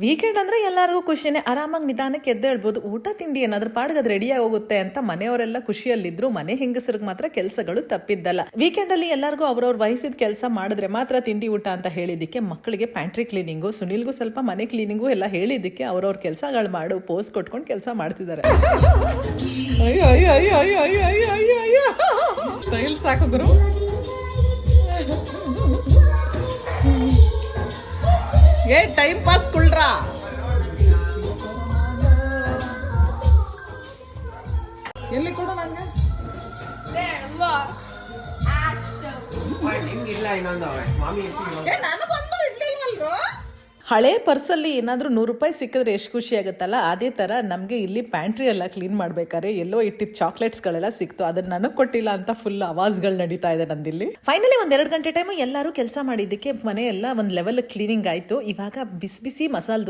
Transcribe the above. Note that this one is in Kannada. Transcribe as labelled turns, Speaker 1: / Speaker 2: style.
Speaker 1: ವೀಕೆಂಡ್ ಅಂದ್ರೆ ಎಲ್ಲರಿಗೂ ಖುಷಿನೇ, ಆರಾಮಾಗಿ ನಿಧಾನಕ್ಕೆ ಎದ್ದೇಳ್ಬೋದು. ಊಟ ತಿಂಡಿ ಏನಾದ್ರೂ ಪಾಡ್ಗದ್ ರೆಡಿಯಾಗಿ ಹೋಗುತ್ತೆ ಅಂತ ಮನೆಯವರೆಲ್ಲ ಖುಷಿಯಲ್ಲಿದ್ರು. ಮನೆ ಹೆಂಗಸರಿಗೆ ಮಾತ್ರ ಕೆಲಸಗಳು ತಪ್ಪಿದ್ದಲ್ಲ. ವೀಕೆಂಡ್ ಅಲ್ಲಿ ಎಲ್ಲರಿಗೂ ಅವ್ರವ್ರ ವಯಸ್ಸಿದ ಕೆಲಸ ಮಾಡಿದ್ರೆ ಮಾತ್ರ ತಿಂಡಿ ಊಟ ಅಂತ ಹೇಳಿದ್ದಕ್ಕೆ ಮಕ್ಕಳಿಗೆ ಪ್ಯಾಂಟ್ರಿ ಕ್ಲೀನಿಂಗು, ಸುನಿಲ್ಗೂ ಸ್ವಲ್ಪ ಮನೆ ಕ್ಲೀನಿಂಗು ಎಲ್ಲ ಹೇಳಿದ್ದಕ್ಕೆ ಅವ್ರವ್ರ ಕೆಲಸಗಳು ಮಾಡು ಪೋಸ್ ಕೊಟ್ಕೊಂಡು ಕೆಲಸ ಮಾಡ್ತಿದ್ದಾರೆ. ಅಯ್ಯೋ ಅಯ್ಯೋ ಅಯ್ಯೋ ಅಯ್ಯೋ ಅಯ್ಯೋ ಅಯ್ಯೋ ಅಯ್ಯೋ ಅಯ್ಯೋ ಸ್ಟೈಲ್ ಸಾಕು ಗುರು. ಏ ಟೈಮ್ ಪಾಸ್ ಕುಳ್ರಾ. ಎಲ್ಲಿ ಕೊಡು ನಂಗೆ. ನಾನು ಬಂದು ಇಡ್ಲಿಲ್ವಲ್ರು. ಹಳೆ ಪರ್ಸಲ್ಲಿ ಏನಾದರೂ ₹100 ಸಿಕ್ಕಿದ್ರೆ ಎಷ್ಟು ಖುಷಿ ಆಗುತ್ತಲ್ಲ, ಅದೇ ಥರ ನಮಗೆ ಇಲ್ಲಿ ಪ್ಯಾಂಟ್ರಿ ಎಲ್ಲ ಕ್ಲೀನ್ ಮಾಡ್ಬೇಕಾದ್ರೆ ಎಲ್ಲೋ ಇಟ್ಟಿದ್ದ ಚಾಕ್ಲೇಟ್ಸ್ಗಳೆಲ್ಲ ಸಿಕ್ತು. ಅದನ್ನ ನನಗೆ ಕೊಟ್ಟಿಲ್ಲ ಅಂತ ಫುಲ್ ಅವಾಜ್ಗಳು ನಡೀತಾ ಇದೆ ನಂದಿಲ್ಲಿ. ಫೈನಲಿ 1-2 ಗಂಟೆ ಟೈಮು ಎಲ್ಲರೂ ಕೆಲಸ ಮಾಡಿದ್ದಕ್ಕೆ ಮನೆ ಎಲ್ಲ ಒಂದು ಲೆವೆಲ್ ಕ್ಲೀನಿಂಗ್ ಆಯಿತು. ಇವಾಗ ಬಿಸಿ ಬಿಸಿ ಮಸಾಲೆ